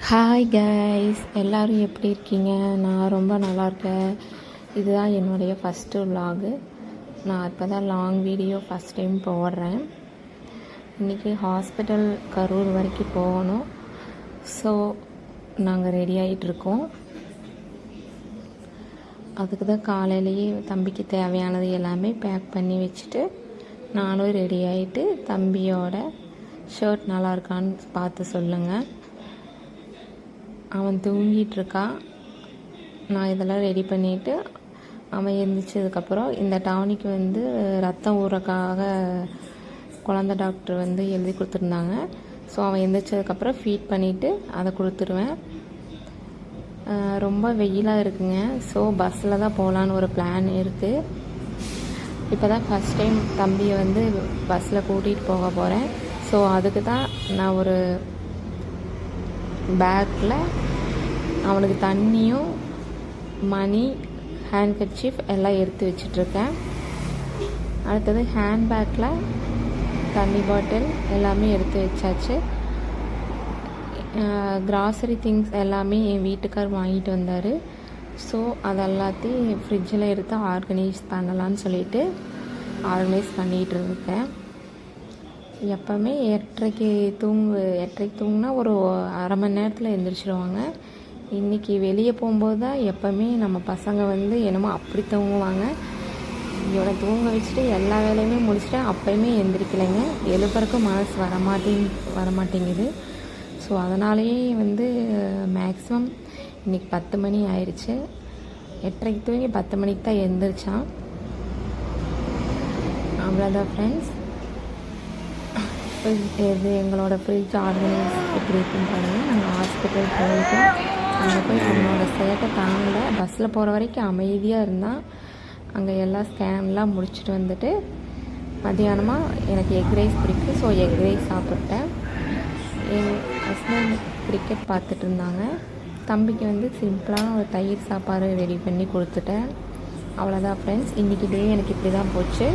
Hi guys, எல்லோரும் எப்படி இருக்கீங்க? நான் ரொம்ப நல்லா இருக்கேன். இதுதான் என்னுடைய ஃபஸ்ட்டு விலாகு. நான் இப்போ தான் லாங் வீடியோ ஃபஸ்ட் டைம் போடுறேன். இன்றைக்கி ஹாஸ்பிட்டல் கரூர் வரைக்கும் போகணும். ஸோ நாங்கள் ரெடி ஆகிட்டுருக்கோம். அதுக்கு தான் காலையிலேயே தம்பிக்கு தேவையானது எல்லாமே பேக் பண்ணி வச்சுட்டு நானும் ரெடி ஆகிட்டு, தம்பியோட ஷர்ட் நல்லா இருக்கான்னு பார்த்து சொல்லுங்கள். அவன் தூங்கிட்டுருக்கான். நான் இதெல்லாம் ரெடி பண்ணிவிட்டு அவன் எழுந்திரிச்சதுக்கப்புறம் இந்த டானிக்கு ரத்தம் ஊறக்காக குழந்த டாக்டர் எழுதி கொடுத்துருந்தாங்க. ஸோ அவன் எழுந்திரிச்சதுக்கப்புறம் ஃபீட் பண்ணிவிட்டு அதை கொடுத்துருவேன். ரொம்ப வெயிலாக இருக்குங்க. ஸோ பஸ்ஸில் தான் போகலான்னு ஒரு பிளான் இருக்குது. இப்போ தான் ஃபஸ்ட் டைம் தம்பியை பஸ்ஸில் கூட்டிகிட்டு போக போகிறேன். ஸோ அதுக்கு தான் நான் ஒரு பேக்கில் அவனுக்கு தண்ணியும் மணி ஹேண்ட்கர்ச்சீஃப் எல்லாம் எடுத்து வச்சிட்ருக்கேன். அடுத்தது ஹேண்ட்பேக்கில் தண்ணி பாட்டில் எல்லாமே எடுத்து வச்சாச்சு. கிராசரி திங்ஸ் எல்லாமே என் வீட்டுக்கார் வாங்கிட்டு வந்தார். ஸோ அதெல்லாத்தையும் ஃப்ரிட்ஜில் எடுத்து ஆர்கனைஸ் பண்ணலான்னு சொல்லிட்டு ஆர்கனைஸ் பண்ணிகிட்டு இருக்கேன். எப்போவுமே 8:30க்கு தூங்கினா ஒரு அரை மணி நேரத்தில் எழுந்திரிச்சிடுவாங்க. இன்றைக்கி வெளியே போகும்போது தான் எப்போவுமே நம்ம பசங்க என்னமோ அப்படி தூங்குவாங்க. இவனை தூங்க வச்சுட்டு எல்லா வேலையுமே முடிச்சுட்டு அப்போயுமே எந்திரிக்கலைங்க. எழுப்புறக்கு மனசு வரமாட்டேங்குது. ஸோ அதனாலேயே மேக்ஸிமம் இன்றைக்கி 10 மணி ஆயிடுச்சு. 8:30க்கு தூங்கி 10 மணிக்கு தான் எழுந்திரிச்சான். அவ்வளோதான் ஃப்ரெண்ட்ஸ். இது எங்களோட ஃப்ரிட்ஜ் ஆர்கனைஸ் எப்படி இருக்குன்னு பாருங்கள். நாங்கள் ஹாஸ்பிட்டல் போயிட்டோம். அங்கே போய் அவனோட சேட்டை தாங்கலை. பஸ்ஸில் போகிற வரைக்கும் அமைதியாக இருந்தான். அங்கே எல்லாம் ஸ்கேன்லாம் முடிச்சுட்டு மத்தியானமாக எனக்கு எக் ரைஸ் பிடிக்கும். ஸோ எக் ரைஸ் சாப்பிட்டேன். என் ஹஸ்பண்ட் கிரிக்கெட் பார்த்துட்டு இருந்தாங்க. தம்பிக்கு சிம்பிளான ஒரு தயிர் சாப்பாடு ரெடி பண்ணி கொடுத்துட்டேன். அவ்வளோதான் ஃப்ரெண்ட்ஸ். இன்றைக்கி டே எனக்கு இப்படி தான் போச்சு.